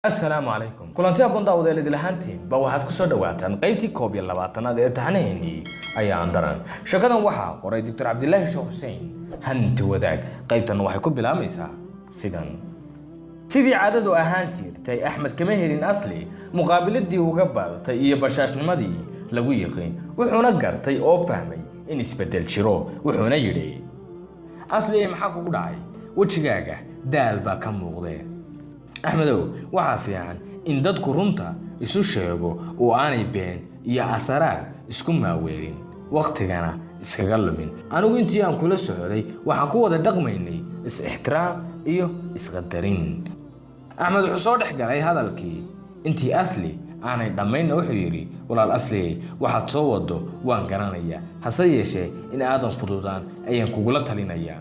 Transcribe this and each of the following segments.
السلام عليكم كلانتي أكون داود اللي دلهانتين بوحد كسر دواتن قيتي كوبي اللباتنا ده تعنيني أي عندران شكرا وحى قرأ دكتور عبد الله شو حسين هنت وذاك قيتن وحى كوبي لاميسا سيدان سيدي عدد أهانتي تي أحمد كمهرين أصلي مقابل الدي وقبل تي بشاش نمدي لو يقين وحنا قر تي أو فهمي إن يسبدل شرو وحنا يري أصلي محاكو قدعي وشجاجة دال باكم وغضي أحمدو وعافية عن إن دادكو رونتا إسو شيغو وآني بين إيا أسرار إسكو ماويرين وقت كان إسكاقلمين أنو إنتي أن كل سعودي وحاكو ودا دقميني إس احترام إيو إسغدرين أحمد حصور دحقالي هذا الكي إنتي أصلي أنا دمين وحيري ولا الأصلي waxaad soo wado waan garanaya hase yeeshee in aadan fududaan ayaan kugula talinaya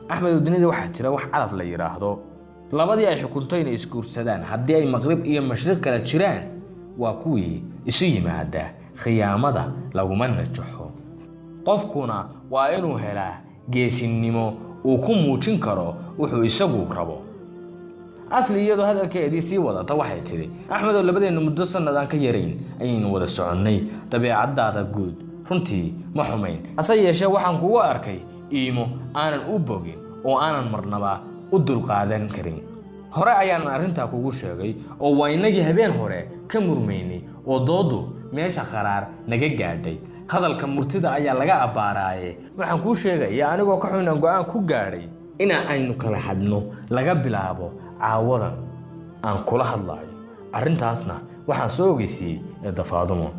Axmed dunida waxa jira wax calaf la yiraahdo labadii ay xukuntay inay isguursadaan haddii ay maqrib iyo mashriq kala jiraan waa kuwii isu yimaada khiyaamada laguma najaxo qofkuna waa inuu helaa geesinimo uu ku muujin karo wuxuu isagu rabo asli iyadoo hadalkeedii sii wadata waxay tiri Axmed oo labadeena muddo sanadaan ka yareyn ayaynu wada soconay dabeecadaada guud runtii ma xumayn hase yeeshee waxaan kugu arkay iimo aanan u bogin oo aanan marnaba u dulqaadan karin hore ayaan arinta kugu sheegay oo waa inagii habeen hore ka murmaynay oo doodu meesha qaraar naga gaadhay hadalka murtida ayaa laga abaaraaye waxaan ku sheegay anigoo ka xun go'aan ku gaadhay in aynu kala hadno laga bilaabo caawadan aan kula hadlayo arintaasna waxaan soo ogeysiyay Faadumo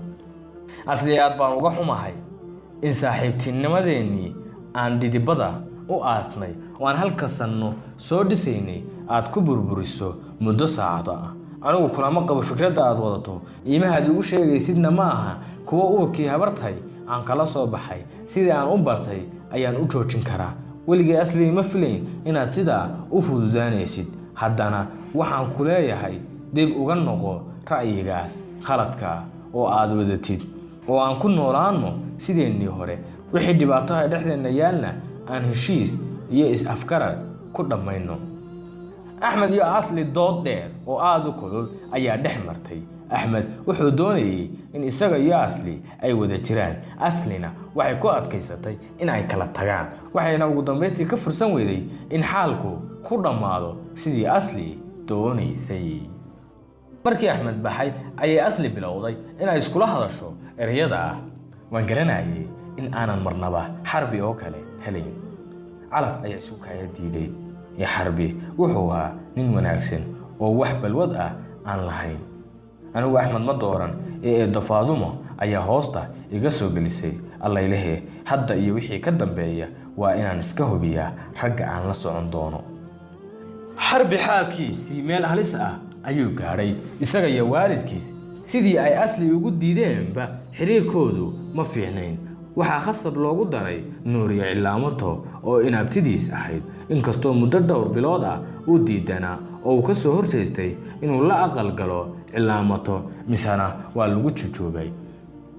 asli aad baan uga xumahay in saaxiibtinimadeennii aan didibada u aasnay waan halkaasno soo dhisaynay aad ku burburiso muddo saacado ah anigu kulama qabo fikradda aad wadato iimahaad ugu sheegaysidna ma aha kuwa uurkii habartay aan kala soo baxay sidii aan u bartay ayaan u joojin karaa weligii asli ma filayn inaad sidaa u fududaanaysid haddana waxaan ku leeyahay dib uga noqo ra'yigaas khaladka oo aad wadatid oo aan ku noolaano sideennii hore wixii dhibaato ah dhexdeena yaalna aan heshiis iyo is-afgarad ku dhammayno Axmed iyo asli dood dheer oo aad u kulul ayaa dhex martay Axmed wuxuu doonayay in isaga iyo asli ay wada jiraan aslina waxay ku adkaysatay in ay kala tagaan waxayna ugu dambeystii ka fursan weyday in xaalku ku dhamaado sidii asli doonaysay markii Axmed baxay ayay asli bilowday in ay iskula hadasho ereyada waan garanayay in aanan marnaba xarbi oo kale helayn calaf ayaa isu kaya diiday ya xarbi wuxuu ahaa nin wanaagsan oo wax balwad ah aan lahayn anigu Axmed ma dooran Faadumo ayaa hoosta iga soo gelisay Allayleh hadda iyo wixii ka dambeeya waa inaan iska hubiyaa ragga aan la socon doono xarbi xaalkiisii meel halis ah ayuu gaaray isaga iyo waalidkiis sidii ay asli ugu diideenba xiriirkoodu ma fiicnayn waxaa khasab loogu daray Nuuriyo Cilaamato oo inaabtidiis ahayd inkastoo muddo dhowr bilood ah uu diidanaa oo uu ka soo horjeestay inuu la aqal galo Cilaamato misana waa lagu jujuubay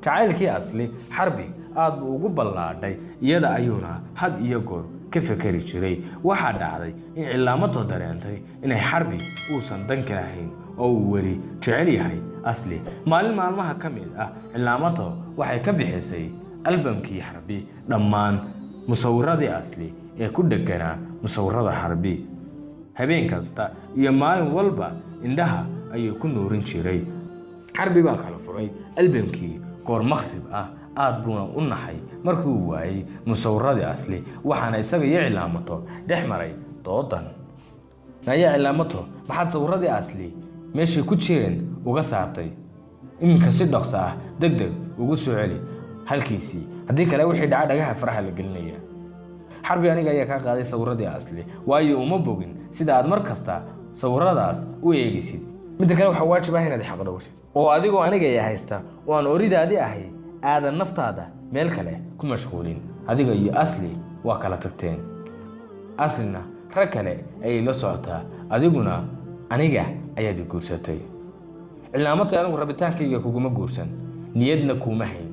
jacaylkii asli xarbi aad buu ugu ballaadhay iyada ayuuna had iyo goor ka fikiri jiray waxaa dhacday in Cilaamato dareentay inay xarbi uusan dan ka lahayn oo uu weli jecel yahay asli maalin maalmaha ka mid ah Cilaamato waxay ka bixisay albamkii xarbi dhammaan musawiradii asli ee ku dhaganaa musawirada xarbi habeen kasta iyo maalin walba indhaha ayuu ku noorin jiray xarbi baa kala furay albamkii goor maqrib ah aad buuna u naxay markii uu waayay musawiradii asli waxaana isaga iyo Cilaamato dhex maray doodan ayaa Cilaamato maxaad sawiradii asli meeshii ku jireen uga saartay iminka si dhaqso ah degdeg ugu soo celi halkiisii haddii kale wixii dhaca dhagaha faraha la gelinaya xarbi aniga ayaa ka qaaday sawiradii asli waayo uma bogin sida aad mar kasta sawiradaas u eegaysid mid kale waxa waajib ah inaad xaq dhowrsid oo adigoo aniga ay haysta oo aan oridaadi ahay aadan naftaada meel kale ku mashquulin adiga iyo asli waa kala tagteen aslina rag kale ay la socotaa adiguna aniga ayaad guursatay Cilaamato anigu rabitaankayga kuguma guursan niyadna kuma hayn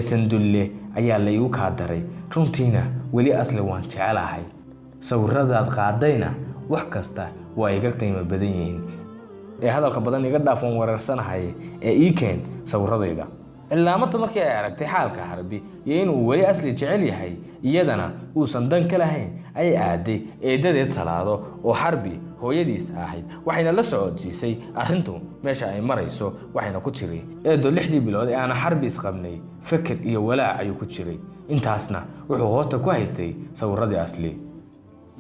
sandulle ayaa la igu ka daray runtiina weli asli waan jecelahay sawiradaad qaadayna wax kasta waa iga qiimo badan yihiin ee hadalka badan iga dhaafan wareersanahay ee ii keen sawirradayda. cilaamada markii ay aragtay xaalka Xarbi iyo inuu weli Asli jecel yahay iyadana uusan dan ka lahayn ay aaday eedadeed Salaado oo Xarbi hooyadiis ahayd waxayna la socodsiisay arrintu meesha ay marayso waxayna ku jiray eedo 6 bilood ee aan Xarbi isqabnay fikir iyo walaac ayuu ku jiray intaasna wuxuu hoosta ku haystay sawirradii Asli.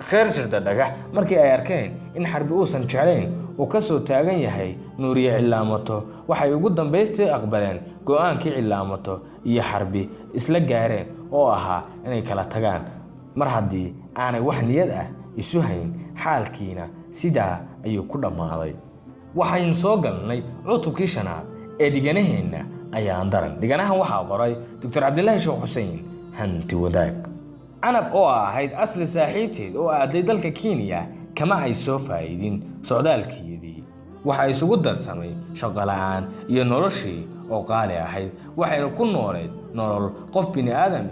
khayr jirta dhagax markii ay arkeen in Xarbi uusan jeclayn oo ka soo taagan yahay Nuuriye cilaamato waxay ugu dambeystay aqbaleen go'aankii cilaamato iyo Xarbi isla gaareen oo ahaa inay kala tagaan mar haddii aanay wax niyad ah isu hayn xaalkiina sidaa ayuu ku dhammaaday. waxaynu soo galnay cutubkii 5aad ee dhiganaheena ayaan daran. dhiganahan waxaa qoray Dr. Cabdilaahi Sheekh Xuseen Hanti Wadaag. Canab oo ahayd Asli saaxiibteed oo aaday dalka Kenya kama ay soo faa'iidin socdaalkeedii. waxa isugu darsamay shaqo la'aan iyo noloshii oo qaali ahayd waxayna ku nooleed nolol qof bini aadam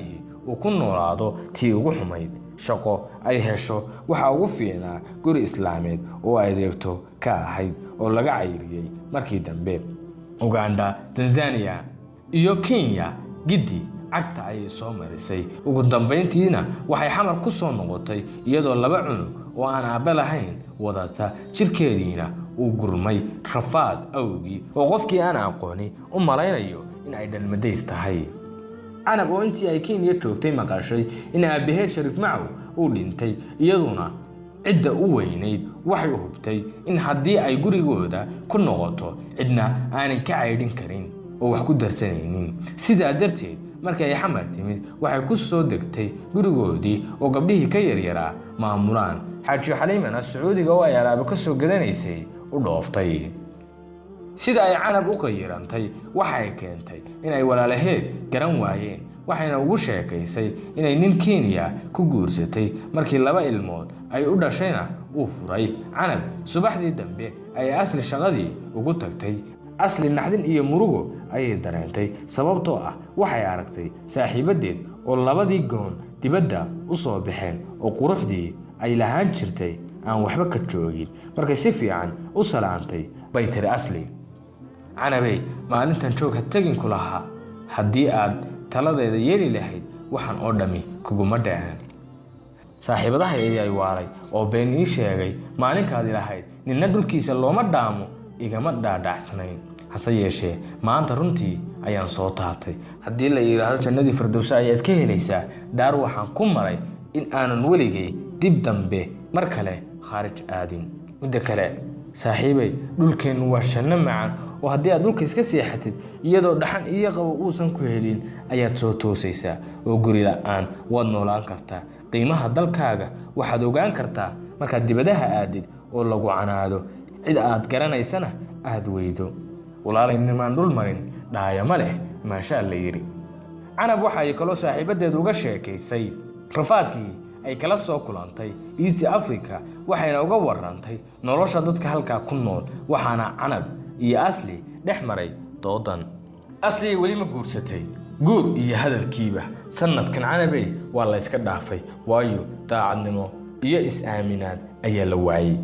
uu ku noolaado tii ugu xumayd. shaqo ay hesho waxa ugu fiicnaa guri islaameed oo ay adeegto ka ahayd oo laga cayriyay markii dambe. Uganda, Tanzania iyo Kenya gidi cagta ay soo marisay ugu dambeyntiina waxay xamar ku soo noqotay iyadoo 2 cunug oo aan aaba lahayn wadata jirkeediina uu gurmay rafaad awgii oo qofkii aan aqooni u malaynayo in ay dhalmadays tahay. Canab oo intii ay Kenya joogtay maqashay in aabaheed Shariif Macow uu dhintay iyaduna cidda u weynayd waxay u hubtay in haddii ay gurigooda ku noqoto cidna aanay ka caydhin karin oo wax ku darsanaynin. sidaa darteed markii ay xamar timid waxay ku soo degtay gurigoodii oo gabdhihii ka yaryaraa maamulaan. Xaaji Xaliimana Sacuudiga oo ay alaabo ka soo gadanaysay u dhooftay. sida ay Canab u qayrantay waxay keentay in ay walaalaheed garan waayeen waxayna ugu sheekaysay inay nin Kenya ku guursatay markii 2 ilmood ay u dhashayna uu furay. Canab subaxdii dambe ay Asli shaqadii ugu tagtay. Asli naxdin iyo murugo ayay dareentay sababtoo ah waxay aragtay saaxiibadeed oo 2 goon dibadda u soo baxeen oo quruxdii ay lahaan jirtay aan waxba ka joogin. markay si fiican u salaantay bay tiri Asli, Canabey maalintan joog ha tagin ku lahaa haddii aad taladeeda yeeli lahayd waxaan oo dhami kuguma dhacan. saaxiibadaha ayay waalay oo been ii sheegay maalinkaadi lahayd ninna dhulkiisa looma dhaamo igama dhaadhacsanayn. hase yeeshee maanta runtii ayaan soo taabtay. haddii la yiraahdo jannadii firdawsa ayaad ka helaysaa daar waxaan ku maray in aanan weligay dib dambe mar kale kharij aadin. midda kale saaxiibay dhulkeenu waa shanna macaan oo haddii aad dhulka iska seexatid iyadoo dhaxan iyo qabo uusan ku helin ayaad soo toosaysaa oo guri la'aan waad noolaan kartaa. qiimaha dalkaaga waxaad ogaan kartaa markaad dibadaha aadid oo lagu canaado cid aad garanaysana aad weydo. walaalaynimaan dhul marin dhaaya ma leh maasha la yiri. Canab waxa ay kaloo saaxiibadeed uga sheekaysay rafaadkii ay kala soo kulantay East Africa waxayna uga warrantay nolosha dadka halka ku nool. waxaana Canab iyo Asli dhex maray doodan. Asli weli ma guursatay guur iyo hadalkiiba sanadkan Canabey waa la iska dhaafay waayo daacadnimo iyo is-aaminaad ayaa la waayay.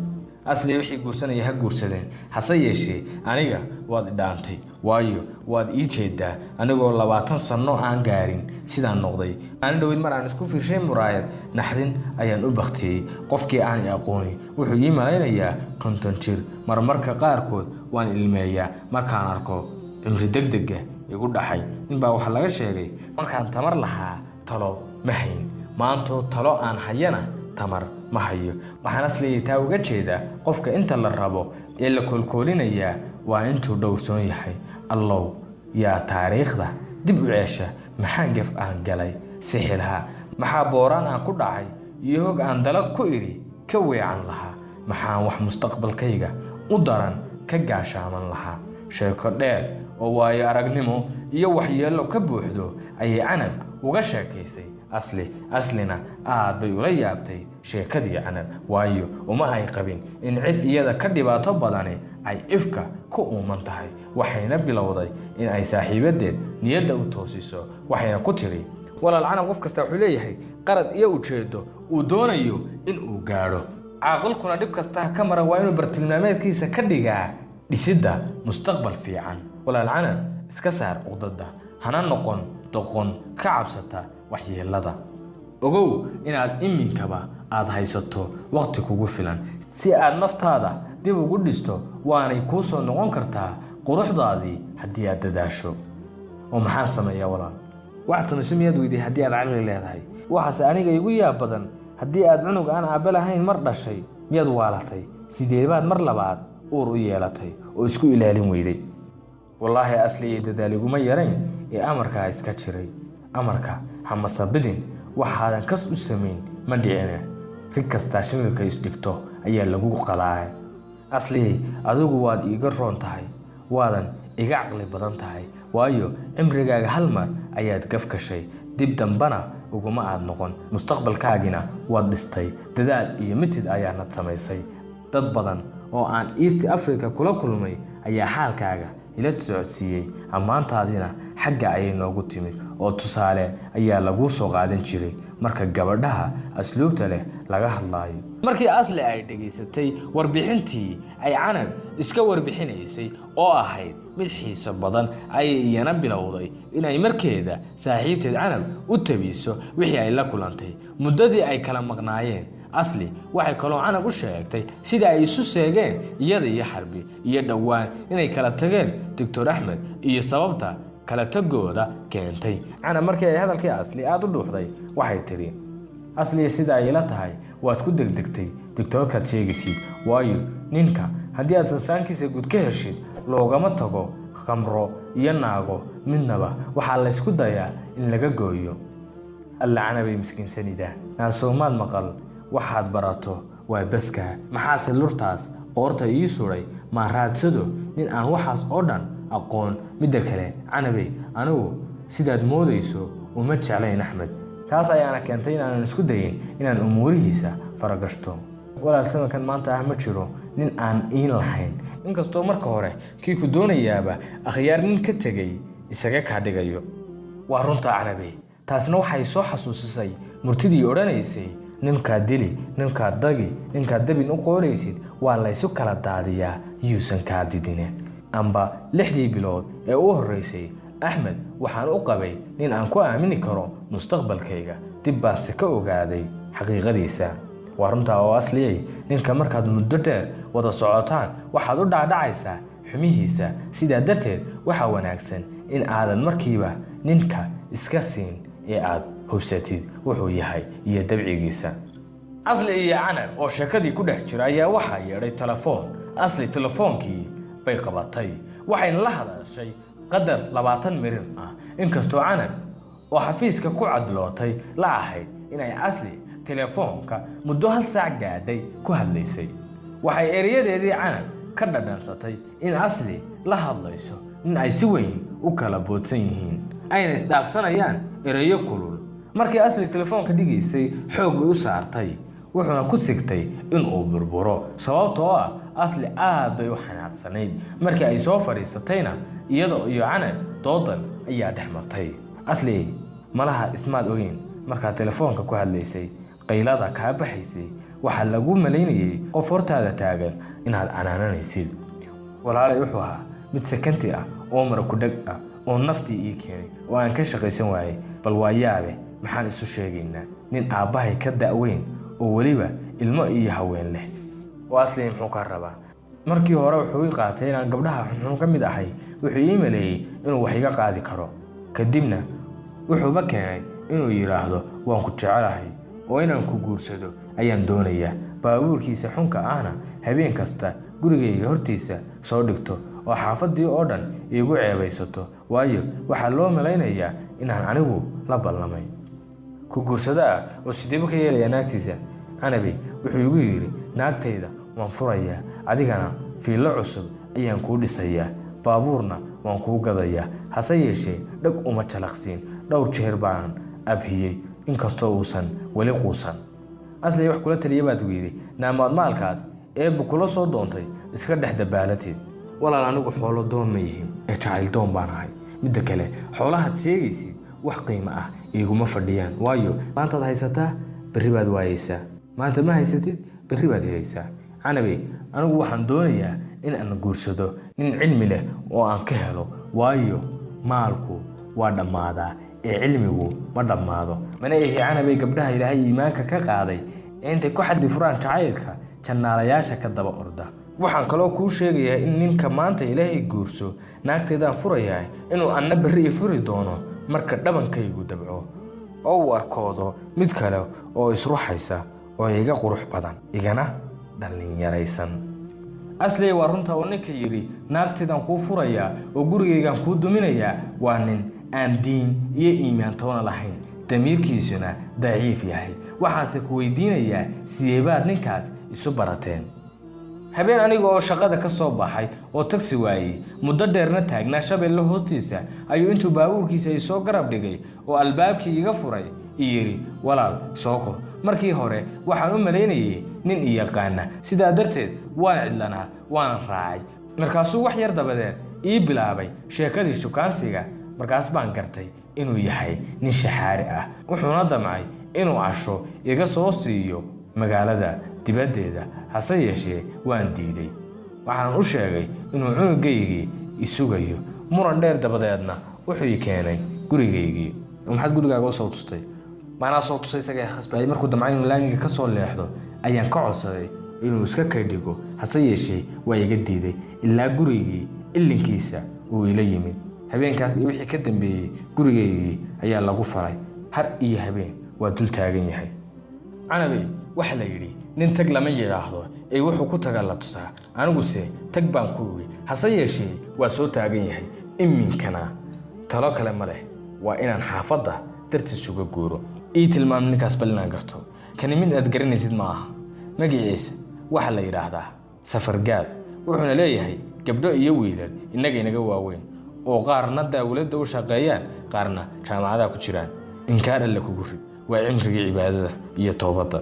Asli wixii guursanaya ha guursadeen hase yeeshee aniga waad dhaantay waayo waad ii jeedaa anigoo 20 sano aan gaarin sidaan noqday. aan dhawid mar aan isku fiirshay muraayad naxdin ayaan u baqtiyay. qofkii aan aqooni wuxuu ii malaynayaa 50 jir. marmarka qaarkood waan ilmeeyaa markaan arko cimri degdeg igu dhaxay. inba waxa laga sheegay markaan tamar lahaa talo ma hayn maanto talo aan hayana tamar ma hayo. waxaan Asli taa uga jeedaa qofka inta la rabo ee la kolkoolinaya waa intuu dhowrsoon yahay. allow yaa taariikhda dib u ceesha maxaan gaf aan galay sixilha maxaa booraan aan ku dhacay iyo hog aan dalag ku iri ka weecan lahaa maxaan wax mustaqbalkayga u daran ka gaashaaman lahaa. sheeko dheer oo waayo aragnimo iyo waxyeello ka buuxdo ayay Canab uga sheekaysay Aslina aad bay ula yaabtay sheekadii Canab waayo uma ay qabin in cid iyada ka dhibaato badani ay ifka ku uuman tahay. waxayna bilowday in ay saaxiibadeed niyadda u toosiso. waxayna ku tiri walaal Canab qof kasta wuxuu leeyahay qarad iyo ujeedo uu doonayo in uu gaaro. caaqilkuna dhib kasta ka mara waa inuu bartilmaameedkiisa ka dhigaa dhisidda mustaqbal fiican. walaal Canab iska saar uqdada, hana noqon doqon ka cabsata waxyeelada. ogow inaad iminkaba aad haysato waqti kugu filan si aad naftaada dib ugu dhisto, waanay kuu soo noqon kartaa quruxdaadii haddii aad dadaasho. oo maxaan sameeyaa walaal? waxaad samayso miyaad weyday haddii aad caqli leedahay? waxaase aniga igu yaab badan, haddii aad cunug aan aabbe lahayn mar dhashay miyaad waalatay? sidee baad mar labaad uur u yeelatay oo isku ilaalin weyday? wallaahi asli iyo dadaal iguma yarayn ee amarkaa iska jiray. amarka hama sabidin, waxaadan kas u samayn ma dhicina. rig kastaa shimilka isdhigto ayaa lagu qalaacay. asli adigu waad iiga roon tahay, waadan iga caqli badan tahay, waayo cimrigaaga hal mar ayaad gaf gashay, dib dambana uguma aad noqon. mustaqbalkaagina waad dhistay, dadaal iyo mitid ayaanad samaysay. dad badan oo aan East Africa kula kulmay ayaa xaalkaaga ila socodsiiyey, ammaantaadina xagga ayay noogu timid oo tusaale ayaa lagu soo qaadan jiray marka gabadhaha asluubta leh laga hadlaayo. markii Asli ay dhageysatay warbixintii ay Canab iska warbixinaysay oo ahayd mid xiiso badan, ayay iyana bilowday inay markeeda saaxiibteed Canab u tabiso wixii ay la kulantay muddadii ay kala maqnaayeen. Asli waxay kaloo Canab u sheegtay sida ay isu seegeen iyada iyo Xarbi, iyo dhawaan inay kala tageen Dr. Axmed iyo sababta kala tagooda keentay. Canab markii ay hadalkii Asli aad u dhuuxday waxay tiri, Asli sida ay la tahay waad ku degdegtay doctorka sheegaysid, waayo ninka haddii aad sansaankiisa guud ka heshid loogama tago khamro iyo naago midnaba, waxaa la isku dayaa in laga gooyo. alla Canabay miskiinsanida, naasoomaad maqal waxaad barato waa baska. maxaase lurtaas qoorta ii suray ma raadsado nin aan waxaas oo dhan aqoon? midda kale Canabay, anigu sidaad moodayso uma jeclayn Axmed, taas ayaana keentay inaan isku dayin inaan umuurihiisa faragashto. walaal samankan maanta ma jiro nin aan iin lahayn, inkastoo marka hore kii ku doonayaaba akhyaar nin ka tegay isaga ka dhigayo. waa runta Canabay, taasna waxay soo xasuusisay murtidii odhanaysay ninka dili, ninka dagi, ninka dabin u qooraysid waa la isu kala daadiyaa yuusan ka didine. amba 6 bilood ee u horeysay Axmed waxaan u qabay nin aan ku aamini karo mustaqbalkayga, dib baan si ka ogaaday xaqiiqadiisa. waa runta oo Asliyay, ninka markaad muddo dheer wada socotaan waxaad u dhaadhacaysaa xumihiisa, sidaa darteed waxa wanaagsan in aadan markiiba ninka iska siin ee aad hubsatid wuxuu yahay iyo dabcigiisa. Asli iyo Canab oo sheekadii ku dhex jira ayaa waxaa yeedhay telefoon. Asli telefoonkii bay qabatay, waxayna la hadashay qadar 20 mirir ah, inkastoo Canab oo xafiiska ku cadlootay la ahayd inay Asli telefoonka muddo 1 saac gaadhay ku hadlaysay. waxay eriyadeedii Canab ka dhadhansatay in Asli la hadlayso in ay si weyn u kala boodsan yihiin, ayna isdhaafsanayaan erayo kulul. markii Asli telefoonka dhigaysay xoog u saartay, wuxuuna ku sigtay in uu burburo, sababtoo ah Asli aad bay u xanaaqsanayd. markii ay soo fariisatayna iyadoo iyo Canab doodan ayaa dhexmartay. Asli malaha ismaad ogeyn markaa telefoonka ku hadlaysay, qaylada ka baxaysay waxa lagu maleynayay qof hortaada taagan inaad canaananaysid. walaalay wuxuu ahaa mid sakanti ah oo mar ku dhag ah oo naftii ii keenay oo aan ka shaqaysan waayay. bal waa yaabe, maxaan isu sheegaynaa nin aabbahay ka da'weyn oo weliba ilmo iyo haween leh. Asli muxuu ka rabaa? markii hore wuxuu ii qaatay inaan gabdhaha xunxun ka mid ahay, wuxuu ii maleeyay inuu wax iga qaadi karo. kadibna wuxuuba keenay inuu yiraahdo waan ku jecelahay oo inaan ku guursado ayaan doonayaa. baabuurkiisa xunka ahna habeen kasta gurigayga hortiisa soo dhigto oo xaafadii oo dhan iigu ceebaysato, waayo waxaa loo malaynayaa inaan anigu la ballamay. ku guursada oo sideeba ka yeelaya naagtiisa? Canabay wuxuu igu yiri, naagtayda waan furayaa, adigana fiilo cusub ayaan kuu dhisayaa, baabuurna waan kuu gadayaa. hase yeeshee dhag uma jalaqsiin, dhowr jeer baan abhiyey inkastoo uusan weli quusan. Asli wax kula taliya baad weyday, naamaad maalkaas eebbu kula soo doontay iska dhex dabaalatid. walaal anigu xoolo doon ma yihiin ee jacayl doon baan ahay. midda kale xoolahaad sheegaysid wax qiimo ah iguma fadhiyaan, waayo maantaad haysataa berri baad waayeysaa, maanta ma haysatid berri baad helaysaa. canabey anigu waxaan doonayaa in aan guursado nin cilmi leh oo aan ka helo waayo maalku waa dhammaadaa ee cilmigu ma dhammaado mana ihi canabey gabdhaha ilaahay iimaanka ka qaaday ee intay ku xaddi furaan jacaylka jannaalayaasha ka daba orda waxaan kaloo kuu sheegayaa in ninka maanta ilaahay guurso naagteedaan furayaa inuu anna berri i furi doono marka dhabankaygu dabco oo uu arkoodo mid kale oo isruxaysa oo iga qurux badan igana dhallinyaraysan asli waa runta oo ninka yidhi naagteedaan kuu furayaa oo gurigaygaan kuu duminayaa waa nin aan diin iyo iimaan toona lahayn damiirkiisuna daciif yahay waxaase ku weydiinayaa sideebaad ninkaas isu barateen habeen aniga oo shaqada ka soo baxay oo tagsi waayey muddo dheerna taagnaa shabeelle hoostiisa ayuu intuu baabuurkiisa i soo garab dhigay oo albaabkii iga furay iyidhi walaal soo kor markii hore waxaan u malaynayay nin i yaqaana sidaa darteed waan cidlanaa waanan raacay markaasuu wax yar dabadeed ii bilaabay sheekadii shukaansiga markaas baan gartay inuu yahay nin shaxaari ah wuxuuna damcay inuu casho iga soo siiyo magaalada dibaddeeda hase yeeshee waan diiday waxaan u sheegay inuu cunugaygii i sugayo muran dheer dabadeedna wuxuu i keenay gurigaygii maxaad gurigaaga u soo tustay maanaa soo tusay isaga khasbaayay markuu damcay inuu laamiga ka soo leexdo ayaan ka codsaday inuu iska kaydhigo hase yeeshee waa iga diiday ilaa gurigii ilinkiisa uu ila yimid habeenkaas iyo wixii ka dambeeyey gurigaygii ayaa lagu faray har iyo habeen waa dul taagan yahay canabey waxa la yidhi nin tag lama yidhaahdo ee wuxuu ku taga la tusaa aniguse tag baan ku yidhi hase yeeshee waa soo taagan yahay iminkana talo kale ma leh waa inaan xaafadda dartiis uga guuro ii tilmaam ninkaas bal inaan garto kani mid aad garanaysid ma aha magaciisa waxaa la yidhaahdaa safargaad wuxuuna leeyahay gabdho iyo wiilal innaga inaga waaweyn oo qaarna dawladda u shaqeeyaan qaarna jaamacadaha ku jiraan inkaar alle kugu rid waa cimrigii cibaadada iyo toobadda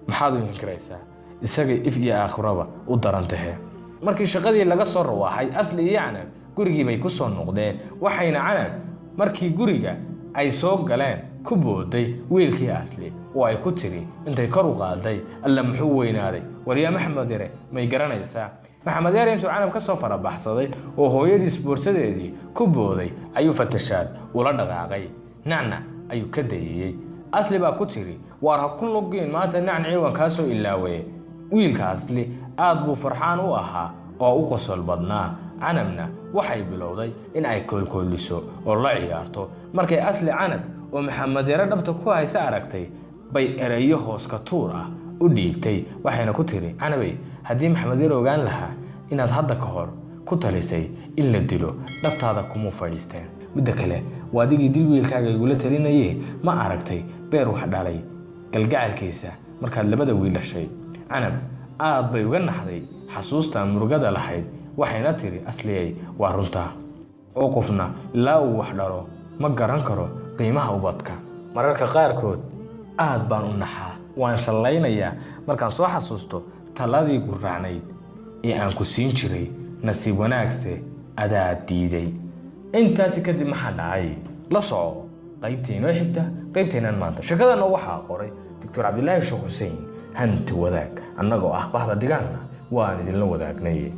maxaad u inkiraysaa isaga if iyo aakhiraba u daran tahay markii shaqadii laga soo rawaaxay asli iyo canab gurigii bay ku soo noqdeen waxayna canab markii guriga ay soo galeen ku booday wiilkii asli oo ay ku tiri intay kor u qaaday alla muxuu weynaaday waryaa maxamed yare may garanaysaa maxamed yare intuu canab ka soo farabaxsaday oo hooyadiis boorsadeedii ku booday ayuu fatashaad ula dhaqaaqay nacnac ayuu ka dayayey asli baa ku tiri waar ha ku logeen maanta nacnacii waan kaa soo ilaaway wiilka asli aad buu farxaan u ahaa oo u qosol badnaa canabna waxay bilowday in ay koolkooliso oo la ciyaarto markay asli canab oo maxamed yare dhabta ku haysa aragtay bay erayo hoos ka tuur ah u dhiibtay waxayna ku tiri canabey haddii maxamed yare ogaan lahaa inaad hadda ka hor ku talisay in la dilo dhabtaada kuma fadhiisteen midda kale waa adigii dil wiilkaaga igula talinayee ma aragtay beer wax dhalay galgacalkiisa markaad labada wiil dhashay canab aad bay uga naxday xasuustaan murugada lahayd waxayna tiri asliyey waa runtaa oo qofna ilaa uu wax dhalo ma garan karo qiimaha ubadka mararka qaarkood aad baan u naxaa waan shallaynayaa markaan soo xasuusto taladii gurracnayd ee aan ku siin jiray nasiib wanaagse adaa diiday intaasi kadib maxaa dhacay la soco qaybteena xigta qaybteenan maanta shakadana waxaa qoray Dr. Cabdilaahi Sheekh Xuseen hanti wadaag annagoo ah bahda digaanna waan idinla wadaagnay